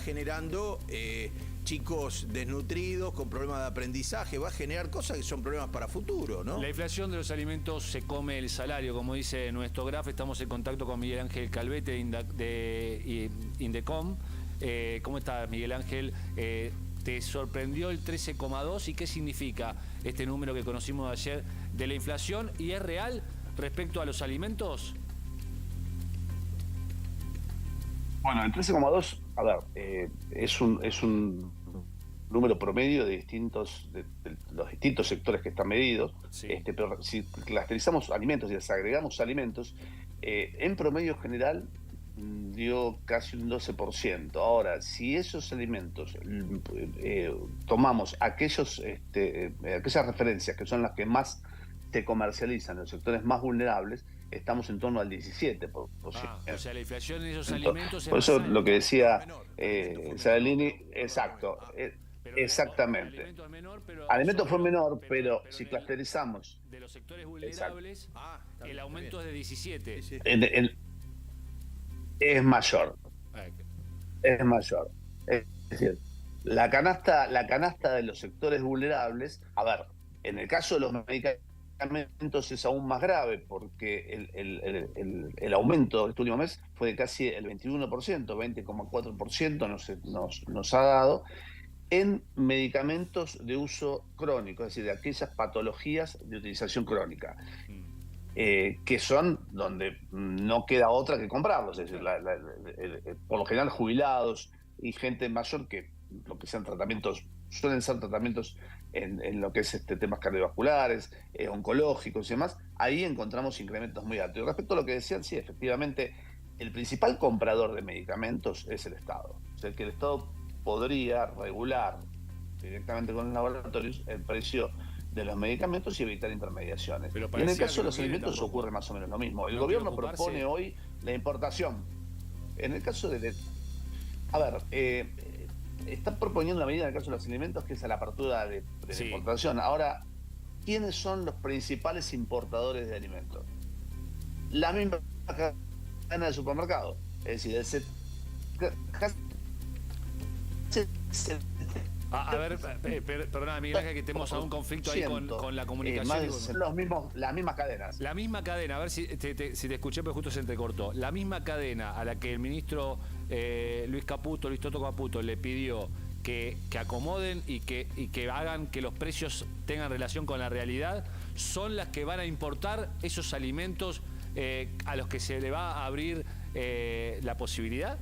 generando chicos desnutridos, con problemas de aprendizaje, va a generar cosas que son problemas para futuro, ¿no? La inflación de los alimentos se come el salario, como dice nuestro graf. Estamos en contacto con Miguel Ángel Calvete de Indecom. ¿Cómo está, Miguel Ángel? ¿Te sorprendió el 13,2 y qué significa este número que conocimos ayer de la inflación? ¿Y es real respecto a los alimentos? Bueno, el 13,2, a ver, es un número promedio de los distintos sectores que están medidos, Sí. pero si clusterizamos alimentos y les agregamos alimentos, en promedio general dio casi un 12%. Ahora, si esos alimentos tomamos aquellas referencias que son las que más se comercializan en los sectores más vulnerables, estamos en torno al 17%. O sea, la inflación en esos alimentos es Por más eso alta. lo que decía Alimento fue Saladini, menor. exacto, Pero exactamente. alimento es menor, pero Alimento fue menor, pero pero si clusterizamos, de los sectores exacto, vulnerables, Está el bien, aumento es de 17. Sí, sí. es mayor, es mayor. Es decir, la canasta de los sectores vulnerables, a ver, en el caso de los medicamentos es aún más grave porque el aumento de este último mes fue de casi el 21%, 20,4% nos ha dado en medicamentos de uso crónico, es decir, de aquellas patologías de utilización crónica. Que son donde no queda otra que comprarlos, es decir, por lo general jubilados y gente mayor que lo que sean tratamientos, suelen ser tratamientos en lo que es temas cardiovasculares, oncológicos y demás, ahí encontramos incrementos muy altos. Y respecto a lo que decían, sí, efectivamente, el principal comprador de medicamentos es el Estado. O sea, que el Estado podría regular directamente con los laboratorios el precio de los medicamentos y evitar intermediaciones. Pero y en el parecía caso que de no los quiere alimentos tampoco. ocurre más o menos lo mismo. El No quiere gobierno ocuparse. propone hoy la importación. En el caso de... A ver, está proponiendo una medida en el caso de los alimentos que es a la apertura de la importación. Ahora, ¿quiénes son los principales importadores de alimentos? La misma cadena de supermercado. Es decir, A ver, perdona, Miguel Ángel, que tenemos algún conflicto ahí con la comunicación. Las mismas cadenas. La misma cadena, a ver si te escuché, pero justo se entrecortó. La misma cadena a la que el ministro Luis Toto Caputo, le pidió que acomoden y que hagan que los precios tengan relación con la realidad, son las que van a importar esos alimentos a los que se le va a abrir la posibilidad.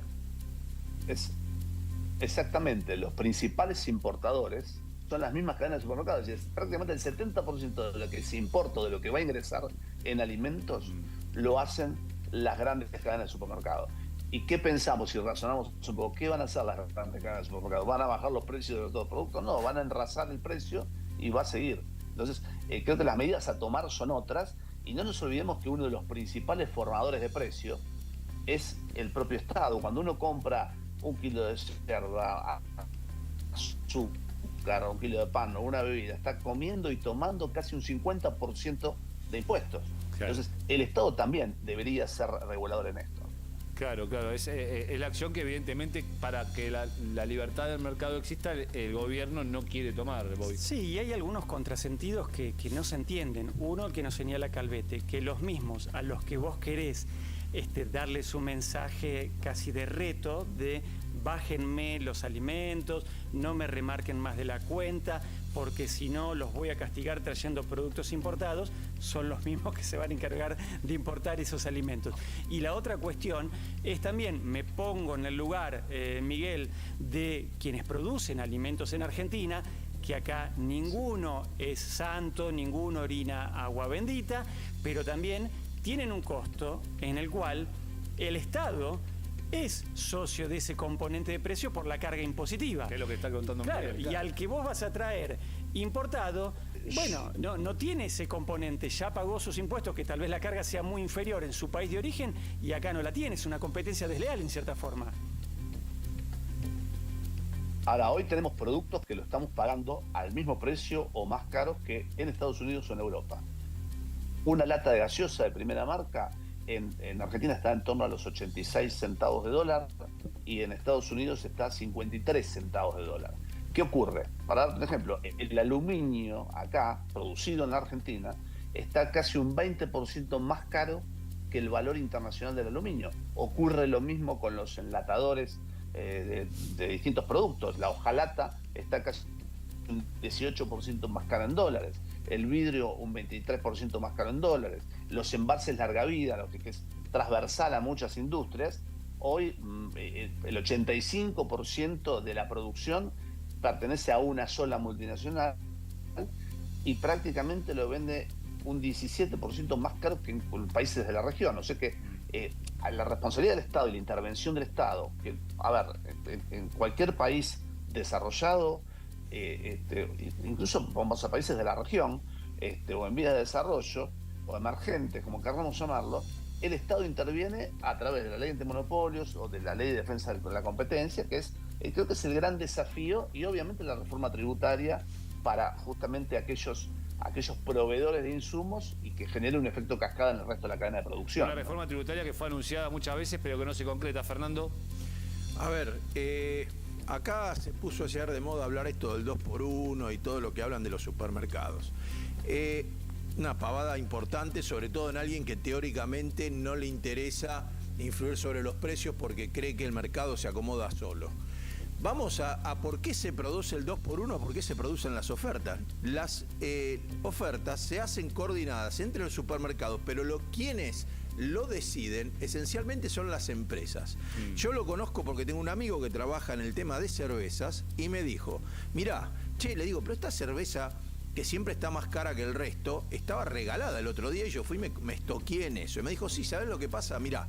Exactamente, los principales importadores son las mismas cadenas de supermercados. Es decir, prácticamente el 70% de lo que se importa, de lo que va a ingresar en alimentos, lo hacen las grandes cadenas de supermercados. ¿Y qué pensamos si razonamos un poco? ¿Qué van a hacer las grandes cadenas de supermercados? ¿Van a bajar los precios de los productos? No, van a enrasar el precio y va a seguir. Entonces, creo que las medidas a tomar son otras, y no nos olvidemos que uno de los principales formadores de precio es el propio Estado. Cuando uno compra un kilo de cerda, azúcar, un kilo de pan o una bebida, está comiendo y tomando casi un 50% de impuestos. Claro. Entonces, el Estado también debería ser regulador en esto. Claro, es la acción que evidentemente para que la libertad del mercado exista el gobierno no quiere tomar, Bobby. Sí, y hay algunos contrasentidos que no se entienden. Uno, el que nos señala Calvete, que los mismos a los que vos querés darles un mensaje casi de reto de bájenme los alimentos, no me remarquen más de la cuenta, porque si no los voy a castigar trayendo productos importados, son los mismos que se van a encargar de importar esos alimentos. Y la otra cuestión es también, me pongo en el lugar, Miguel, de quienes producen alimentos en Argentina, que acá ninguno es santo, ninguno orina agua bendita, pero también tienen un costo en el cual el Estado es socio de ese componente de precio por la carga impositiva. Que es lo que está contando Claro, Miguel. y al que vos vas a traer importado, bueno, no tiene ese componente, ya pagó sus impuestos, que tal vez la carga sea muy inferior en su país de origen, y acá no la tiene, es una competencia desleal en cierta forma. Ahora, hoy tenemos productos que lo estamos pagando al mismo precio o más caros que en Estados Unidos o en Europa. Una lata de gaseosa de primera marca en Argentina está en torno a los 86 centavos de dólar y en Estados Unidos está a 53 centavos de dólar. ¿Qué ocurre? Para dar un ejemplo, el aluminio acá, producido en la Argentina, está casi un 20% más caro que el valor internacional del aluminio. Ocurre lo mismo con los enlatadores de distintos productos. La hojalata está casi un 18% más cara en dólares. El vidrio un 23% más caro en dólares. Los envases larga vida, lo que es transversal a muchas industrias, hoy el 85% de la producción pertenece a una sola multinacional y prácticamente lo vende un 17% más caro que en países de la región. O sea que la responsabilidad del Estado y la intervención del Estado, que, a ver, en cualquier país desarrollado, incluso vamos a países de la región, o en vías de desarrollo, o emergentes, como queramos llamarlo, el Estado interviene a través de la ley antimonopolios o de la ley de defensa de la competencia, que es, creo que es el gran desafío, y obviamente la reforma tributaria para justamente aquellos proveedores de insumos y que genere un efecto cascada en el resto de la cadena de producción. Una reforma tributaria que fue anunciada muchas veces, pero que no se concreta, Fernando. A ver, acá se puso ayer de moda hablar esto del 2x1 y todo lo que hablan de los supermercados. Una pavada importante, sobre todo en alguien que teóricamente no le interesa influir sobre los precios porque cree que el mercado se acomoda solo. Vamos a por qué se produce el 2x1, por qué se producen las ofertas. Las ofertas se hacen coordinadas entre los supermercados, pero quienes lo deciden esencialmente son las empresas. Yo lo conozco porque tengo un amigo que trabaja en el tema de cervezas y me dijo, mirá, le digo, pero esta cerveza que siempre está más cara que el resto, estaba regalada el otro día y yo fui y me estoqué en eso. Y me dijo, sí, ¿sabes lo que pasa? Mirá,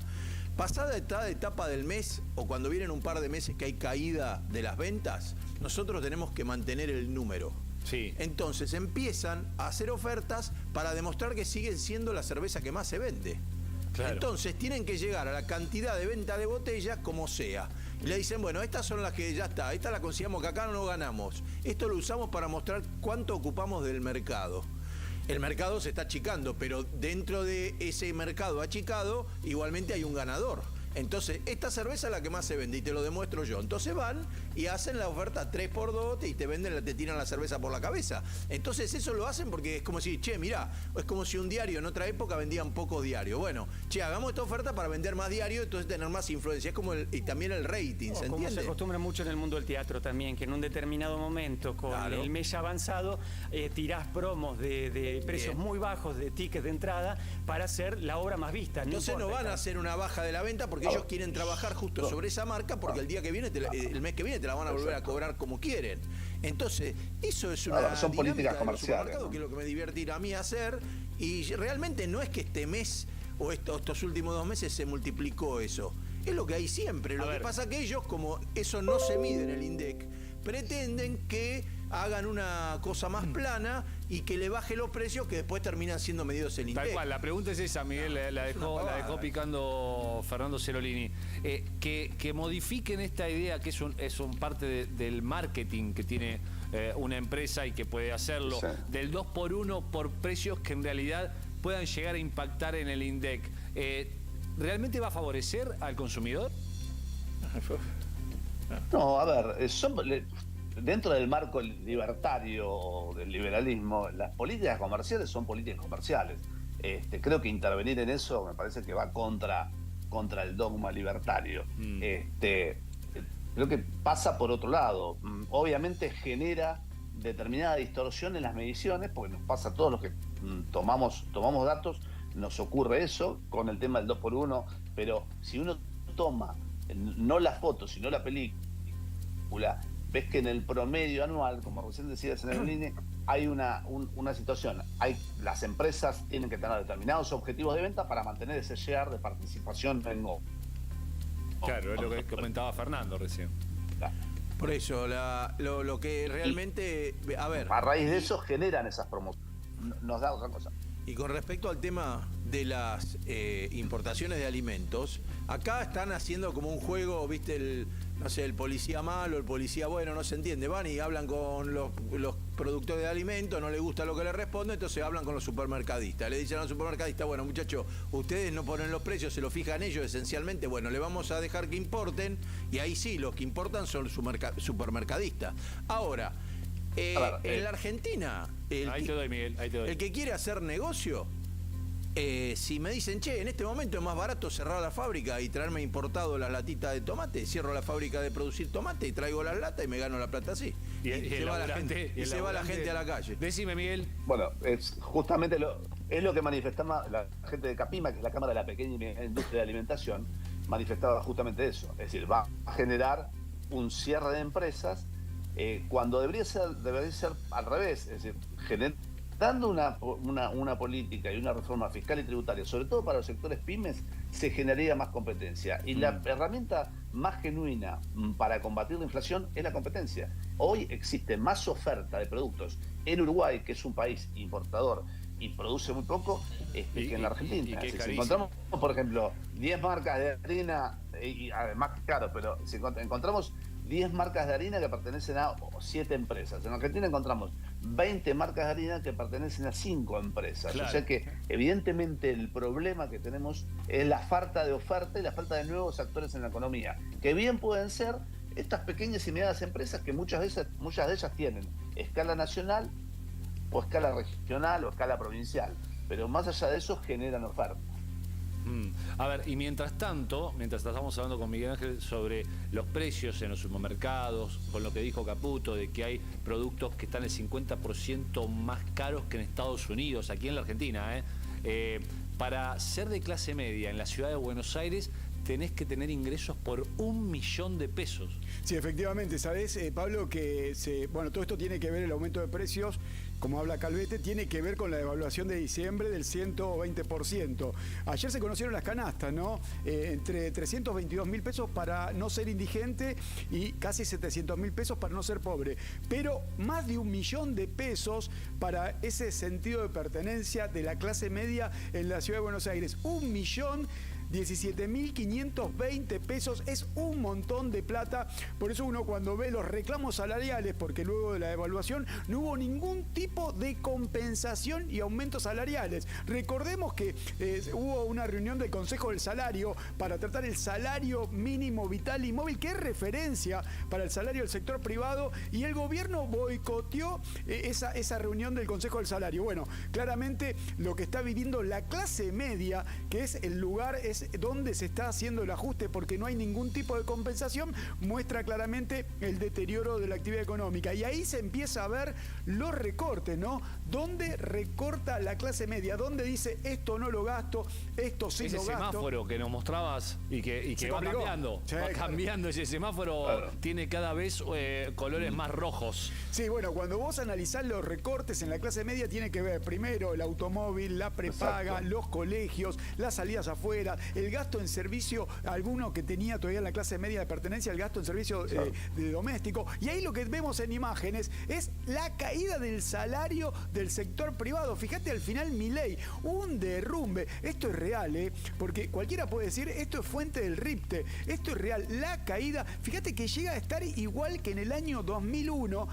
pasada esta etapa del mes o cuando vienen un par de meses que hay caída de las ventas, nosotros tenemos que mantener el número. Sí. Entonces empiezan a hacer ofertas para demostrar que siguen siendo la cerveza que más se vende. Claro. Entonces tienen que llegar a la cantidad de venta de botellas como sea. Y le dicen, bueno, estas son las que ya está, esta la consideramos que acá no ganamos. Esto lo usamos para mostrar cuánto ocupamos del mercado. El mercado se está achicando, pero dentro de ese mercado achicado igualmente hay un ganador. Entonces, esta cerveza es la que más se vende y te lo demuestro yo. Entonces van y hacen la oferta 3x2 y te tiran la cerveza por la cabeza. Entonces eso lo hacen porque es como si, mirá, es como si un diario en otra época vendían pocos diarios. Bueno, hagamos esta oferta para vender más diarios, entonces tener más influencia. Es como y también el rating, ¿se entiende? Como se acostumbra mucho en el mundo del teatro también, que en un determinado momento, con el mes avanzado, tirás promos de precios muy bajos de tickets de entrada para hacer la obra más vista. Entonces no van a hacer una baja de la venta porque ellos quieren trabajar justo sobre esa marca porque el día que viene, el mes que viene te la van a volver a cobrar como quieren. Entonces, eso es una son políticas comerciales, ¿no? Que es lo que me divierte ir a mí a hacer. Y realmente no es que este mes o estos últimos 2 meses se multiplicó eso. Es lo que hay siempre. Lo que pasa que ellos, como eso no se mide en el INDEC, pretenden que hagan una cosa más plana y que le baje los precios que después terminan siendo medidos en INDEC. Tal cual, la pregunta es esa, Miguel, la dejó picando Fernando Cerolini. Que modifiquen esta idea que es un parte del marketing que tiene una empresa y que puede hacerlo, del 2x1 por precios que en realidad puedan llegar a impactar en el INDEC. ¿Realmente va a favorecer al consumidor? No, a ver, dentro del marco libertario o del liberalismo, las políticas comerciales son políticas comerciales. Creo que intervenir en eso me parece que va contra el dogma libertario. Creo que pasa por otro lado. Obviamente genera determinada distorsión en las mediciones, porque nos pasa a todos los que tomamos datos, nos ocurre eso con el tema del 2x1, pero si uno toma no las fotos, sino la película, ves que en el promedio anual, como recién decías en el INE, hay una situación. Las empresas tienen que tener determinados objetivos de venta para mantener ese share de participación en Go. Claro, es lo que comentaba Fernando recién. Claro. Por eso, lo que realmente... A raíz de eso generan esas promociones. Nos da otra cosa. Y con respecto al tema de las importaciones de alimentos, acá están haciendo como un juego, ¿viste? no sé, el policía malo, el policía bueno, no se entiende. Van y hablan con los productores de alimentos, no les gusta lo que les responden, entonces hablan con los supermercadistas. Le dicen a los supermercadistas, bueno, muchachos, ustedes no ponen los precios, se los fijan ellos esencialmente, bueno, le vamos a dejar que importen, y ahí sí, los que importan son los supermercadistas. Ahora, en la Argentina, Ahí te doy, Miguel, ahí te doy. el que quiere hacer negocio, si me dicen, che, en este momento es más barato cerrar la fábrica y traerme importado las latitas de tomate, cierro la fábrica de producir tomate y traigo las latas y me gano la plata así. Y se va la gente a la calle. Decime, Miguel. Bueno, es justamente lo que manifestaba la gente de Capima, que es la Cámara de la Pequeña y Mediana Industria de Alimentación, manifestaba justamente eso. Es decir, va a generar un cierre de empresas cuando debería ser al revés. Es decir, dando una política y una reforma fiscal y tributaria, sobre todo para los sectores pymes, se generaría más competencia. Y la herramienta más genuina para combatir la inflación es la competencia. Hoy existe más oferta de productos en Uruguay, que es un país importador y produce muy poco, que en la Argentina. Si encontramos, por ejemplo, 10 marcas de harina, y además, claro, pero si encontramos 10 marcas de harina que pertenecen a 7 empresas. En Argentina encontramos 20 marcas de harina que pertenecen a 5 empresas. Claro. O sea que evidentemente el problema que tenemos es la falta de oferta y la falta de nuevos actores en la economía, que bien pueden ser estas pequeñas y medianas empresas que muchas de ellas tienen escala nacional o escala regional o escala provincial, pero más allá de eso generan oferta. A ver, y mientras tanto, mientras estamos hablando con Miguel Ángel sobre los precios en los supermercados, con lo que dijo Caputo, de que hay productos que están el 50% más caros que en Estados Unidos, aquí en la Argentina, para ser de clase media en la ciudad de Buenos Aires, tenés que tener ingresos por 1 millón de pesos. Sí, efectivamente. Sabés, Pablo, que todo esto tiene que ver, el aumento de precios, como habla Calvete, tiene que ver con la devaluación de diciembre del 120%. Ayer se conocieron las canastas, ¿no? Entre 322.000 pesos para no ser indigente y casi 700.000 pesos para no ser pobre. Pero más de 1 millón de pesos para ese sentido de pertenencia de la clase media en la ciudad de Buenos Aires. 1.017.520 pesos es un montón de plata. Por eso uno cuando ve los reclamos salariales, porque luego de la devaluación no hubo ningún tipo de compensación y aumentos salariales. Recordemos que hubo una reunión del Consejo del Salario para tratar el salario mínimo vital y móvil, que es referencia para el salario del sector privado, y el gobierno boicoteó esa reunión del Consejo del Salario. Bueno, claramente lo que está viviendo la clase media, que es el lugar, es donde se está haciendo el ajuste porque no hay ningún tipo de compensación, muestra claramente el deterioro de la actividad económica. Y ahí se empieza a ver los recortes, ¿no? ¿Dónde recorta la clase media? ¿Dónde dice esto no lo gasto, esto sí lo gasto? Ese semáforo que nos mostrabas y que va cambiando. Sí, va cambiando ese semáforo, claro. Tiene cada vez colores más rojos. Sí, bueno, cuando vos analizás los recortes en la clase media, tiene que ver primero el automóvil, la prepaga, exacto, los colegios, las salidas afuera, el gasto en servicio, alguno que tenía todavía en la clase media de pertenencia, el gasto en servicio de doméstico. Y ahí lo que vemos en imágenes es la caída del salario del sector privado. Fíjate al final Milei, un derrumbe. Esto es real, porque cualquiera puede decir, esto es fuente del RIPTE, esto es real. La caída, fíjate que llega a estar igual que en el año 2001,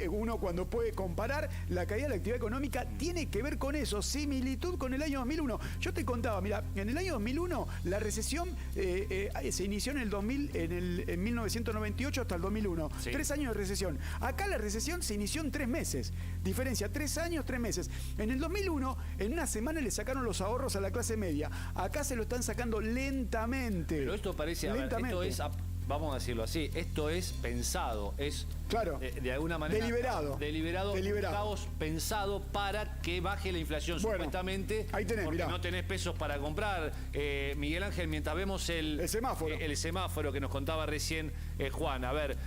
uno cuando puede comparar la caída de la actividad económica, tiene que ver con eso, similitud con el año 2001. Yo te contaba, mira, en el año 2001 la recesión se inició en el 2000, en 1998 hasta el 2001. Sí. 3 años de recesión. Acá la recesión se inició en 3 meses. Diferencia, 3 años, 3 meses. En el 2001, en una semana le sacaron los ahorros a la clase media. Acá se lo están sacando lentamente. Pero esto parece, esto es, vamos a decirlo así, esto es pensado, es... Claro. De alguna manera. Deliberado. Caos pensado para que baje la inflación, bueno, supuestamente. Ahí tenés, porque mirá, no tenés pesos para comprar. Miguel Ángel, mientras vemos el semáforo. El semáforo que nos contaba recién Juan. A ver,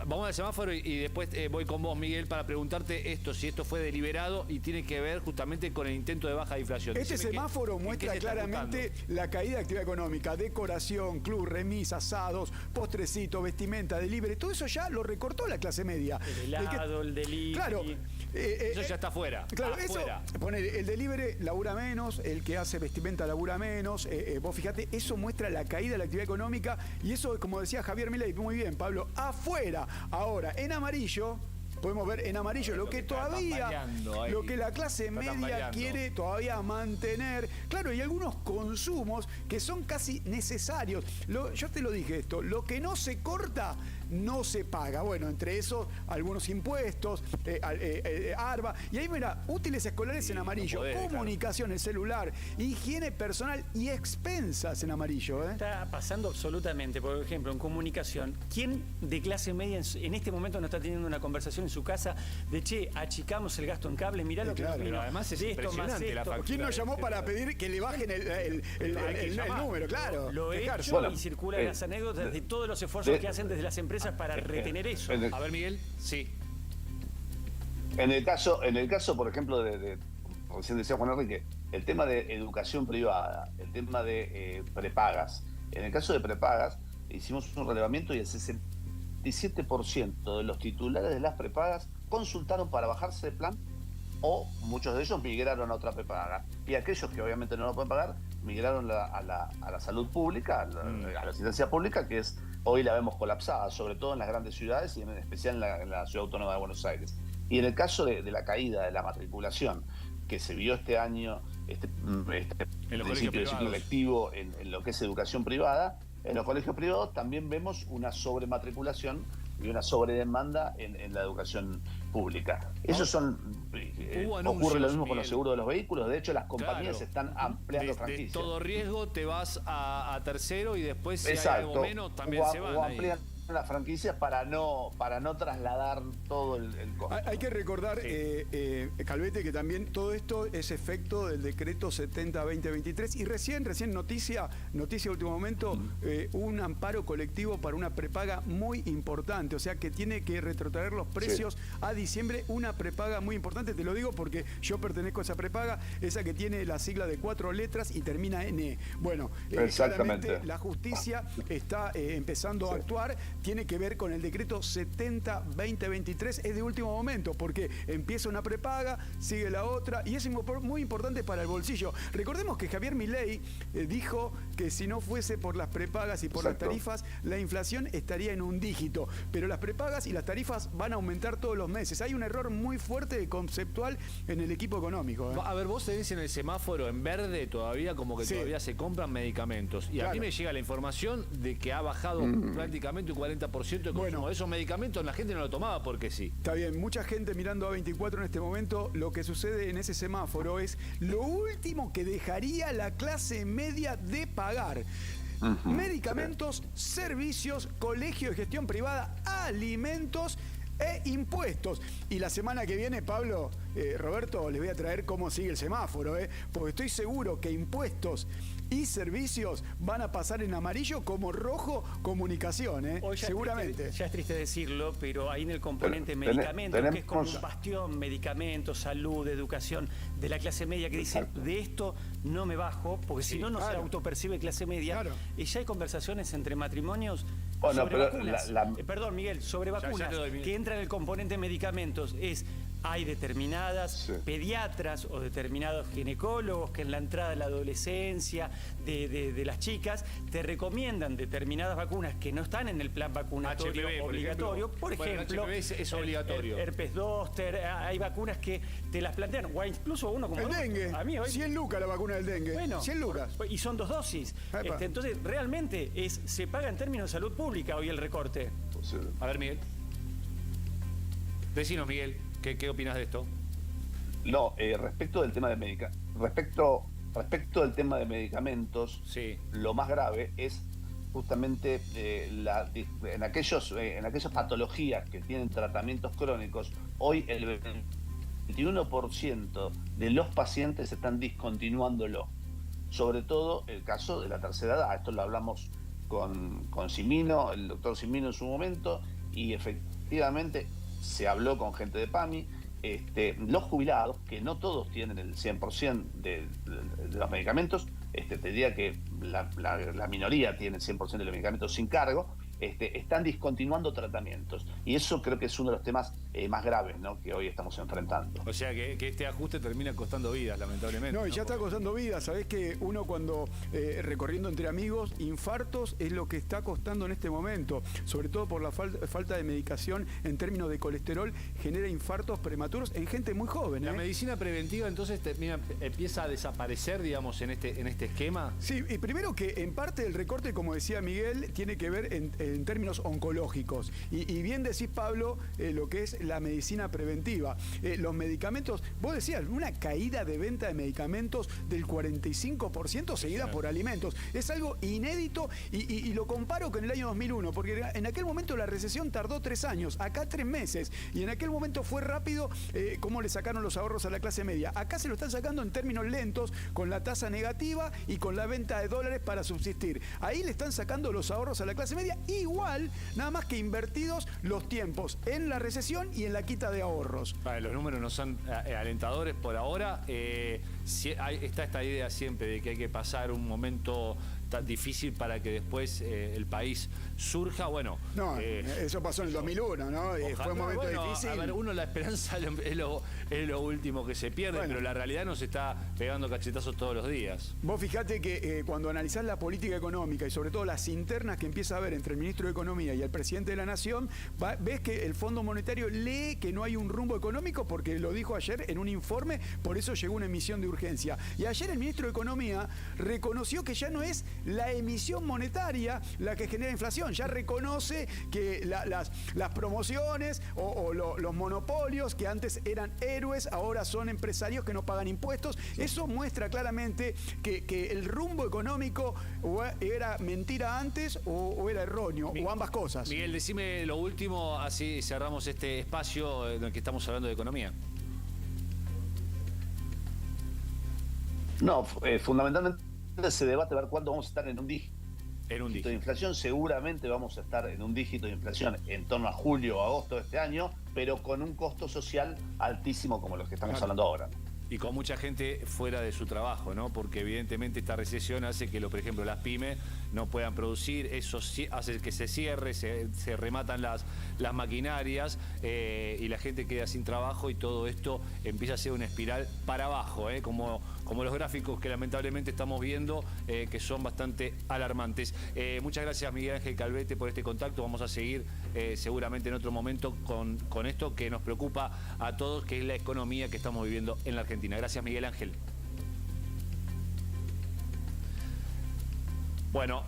vamos al semáforo y después voy con vos, Miguel, para preguntarte esto, si esto fue deliberado y tiene que ver justamente con el intento de baja de inflación. Este semáforo muestra claramente la caída de actividad económica, decoración, club, remis, asados, postrecito, vestimenta, delivery, todo eso ya lo recortó la clase media. El helado, el delivery. Claro. Eso ya está afuera. Claro, afuera. Eso, el delivery labura menos, el que hace vestimenta labura menos. Vos fíjate, eso muestra la caída de la actividad económica y eso, como decía Javier Milei, muy bien, Pablo, afuera. Ahora, en amarillo, podemos ver en amarillo lo que todavía, lo que la clase media quiere todavía mantener. Claro, y algunos consumos que son casi necesarios. Yo te lo dije esto, lo que no se corta no se paga. Bueno, entre esos, algunos impuestos, ARBA. Y ahí, mira, útiles escolares en amarillo, comunicación, el celular, higiene personal y expensas en amarillo. Está pasando absolutamente. Por ejemplo, en comunicación, ¿quién de clase media en este momento no está teniendo una conversación en su casa de, che, achicamos el gasto en cable, mirá lo que nos vino? Además es impresionante la factura. ¿Quién nos llamó para pedir que le bajen el número? Claro. Lo he hecho y circulan las anécdotas de todos los esfuerzos que hacen desde las empresas para retener eso. A ver, Miguel. Sí. En el caso, por ejemplo, recién decía Juan Enrique, el tema de educación privada, el tema de prepagas. En el caso de prepagas, hicimos un relevamiento y el 67% de los titulares de las prepagas consultaron para bajarse de plan, o muchos de ellos migraron a otra prepaga. Y aquellos que obviamente no lo pueden pagar, migraron a la salud pública, a la asistencia pública, que hoy la vemos colapsada, sobre todo en las grandes ciudades y en especial en la ciudad autónoma de Buenos Aires. Y en el caso de la caída de la matriculación que se vio este año, en principio del ciclo lectivo en lo que es educación privada, en los colegios privados también vemos una sobrematriculación y una sobredemanda en la educación pública. Eso ocurre lo mismo con los seguros de los vehículos. De hecho, las compañías están ampliando franquicias. De todo riesgo te vas a tercero y después si hay algo menos también se van. O amplían las franquicias para no trasladar todo el costo. Hay que recordar, Calvete, que también todo esto es efecto del decreto 70-2023 y recién noticia último momento, un amparo colectivo para una prepaga muy importante, o sea que tiene que retrotraer los precios a diciembre, una prepaga muy importante, te lo digo porque yo pertenezco a esa prepaga, esa que tiene la sigla de 4 letras y termina en E. Bueno, claramente la justicia está empezando a actuar. Tiene que ver con el decreto 70-2023, es de último momento, porque empieza una prepaga, sigue la otra, y es muy importante para el bolsillo. Recordemos que Javier Milei dijo que si no fuese por las prepagas y por las tarifas, la inflación estaría en un dígito, pero las prepagas y las tarifas van a aumentar todos los meses. Hay un error muy fuerte conceptual en el equipo económico. A ver, vos tenés en el semáforo en verde todavía como que todavía se compran medicamentos, y a mí me llega la información de que ha bajado prácticamente un 40% de consumo de esos medicamentos. La gente no lo tomaba porque sí. Está bien, mucha gente mirando A24 en este momento. Lo que sucede en ese semáforo es lo último que dejaría la clase media de pagar. Medicamentos, servicios, colegio de gestión privada, alimentos e impuestos. Y la semana que viene, Pablo, Roberto, les voy a traer cómo sigue el semáforo, porque estoy seguro que impuestos y servicios van a pasar en amarillo como rojo comunicación, seguramente. Ya es triste decirlo, pero ahí en el componente medicamentos, que es como un bastión, medicamentos, salud, educación, de la clase media, que dice, de esto no me bajo, porque si no se autopercibe clase media. Y ya hay conversaciones entre matrimonios sobre vacunas. Perdón, Miguel, sobre vacunas, que entra en el componente medicamentos. Hay determinadas pediatras o determinados ginecólogos que en la entrada de la adolescencia de las chicas te recomiendan determinadas vacunas que no están en el plan vacunatorio HPV, obligatorio. Por ejemplo, es obligatorio. Herpes zóster, hay vacunas que te las plantean, o incluso uno como... El dengue, a mí hoy, 100 lucas la vacuna del dengue, 100 lucas. Y son 2 dosis. Entonces, realmente se paga en términos de salud pública hoy el recorte. A ver, Miguel. Decinos, Miguel. ¿Qué opinas de esto? No, respecto del tema de respecto del tema de medicamentos, lo más grave es justamente en aquellas patologías que tienen tratamientos crónicos. Hoy el 21% de los pacientes están discontinuándolo. Sobre todo el caso de la tercera edad. Esto lo hablamos con Cimino, el doctor Cimino en su momento, y efectivamente se habló con gente de PAMI. Los jubilados, que no todos tienen el 100% de los medicamentos, te diría que la minoría tiene el 100% de los medicamentos sin cargo, están discontinuando tratamientos. Y eso creo que es uno de los temas más graves, ¿no?, que hoy estamos enfrentando. O sea que este ajuste termina costando vidas, lamentablemente. No, y ya está costando vidas. Sabés que uno cuando recorriendo entre amigos, infartos es lo que está costando en este momento, sobre todo por la falta de medicación en términos de colesterol, genera infartos prematuros en gente muy joven. La medicina preventiva entonces empieza a desaparecer, digamos, en este esquema. Sí, y primero que en parte el recorte, como decía Miguel, tiene que ver en términos oncológicos. Y bien decís, Pablo, lo que es la medicina preventiva. Los medicamentos, vos decías, una caída de venta de medicamentos del 45% seguida por alimentos. Es algo inédito y lo comparo con el año 2001, porque en aquel momento la recesión tardó 3 años, acá 3 meses, y en aquel momento fue rápido cómo le sacaron los ahorros a la clase media. Acá se lo están sacando en términos lentos, con la tasa negativa y con la venta de dólares para subsistir. Ahí le están sacando los ahorros a la clase media, igual, nada más que invertidos los tiempos en la recesión y en la quita de ahorros. Los números no son alentadores por ahora. Está esta idea siempre de que hay que pasar un momento tan difícil para que después el país surja. Bueno, no, eso pasó en el 2001, ¿no? Fue un momento difícil. A ver, la esperanza es lo último que se pierde, pero la realidad nos está pegando cachetazos todos los días. Vos fijate que cuando analizás la política económica y sobre todo las internas que empieza a haber entre el ministro de Economía y el presidente de la Nación, ves que el Fondo Monetario lee que no hay un rumbo económico, porque lo dijo ayer en un informe, por eso llegó una emisión de urgencia. Y ayer el ministro de Economía reconoció que ya no es la emisión monetaria la que genera inflación, ya reconoce que las promociones o los monopolios que antes eran héroes, ahora son empresarios que no pagan impuestos. Eso muestra claramente que el rumbo económico o era mentira antes o era erróneo, o ambas cosas. Miguel, decime lo último, así cerramos este espacio en el que estamos hablando de economía. No, fundamentalmente se debate ver cuándo vamos a estar en un dígito. En un dígito de inflación. Seguramente vamos a estar en un dígito de inflación en torno a julio o agosto de este año, pero con un costo social altísimo como los que estamos hablando ahora. Y con mucha gente fuera de su trabajo, ¿no? Porque evidentemente esta recesión hace que, por ejemplo, las pymes no puedan producir, eso hace que se cierre, se rematan las maquinarias y la gente queda sin trabajo, y todo esto empieza a ser una espiral para abajo, como los gráficos que lamentablemente estamos viendo, que son bastante alarmantes. Muchas gracias, Miguel Ángel Calvete, por este contacto. Vamos a seguir seguramente en otro momento con esto que nos preocupa a todos, que es la economía que estamos viviendo en la Argentina. Gracias, Miguel Ángel. Bueno,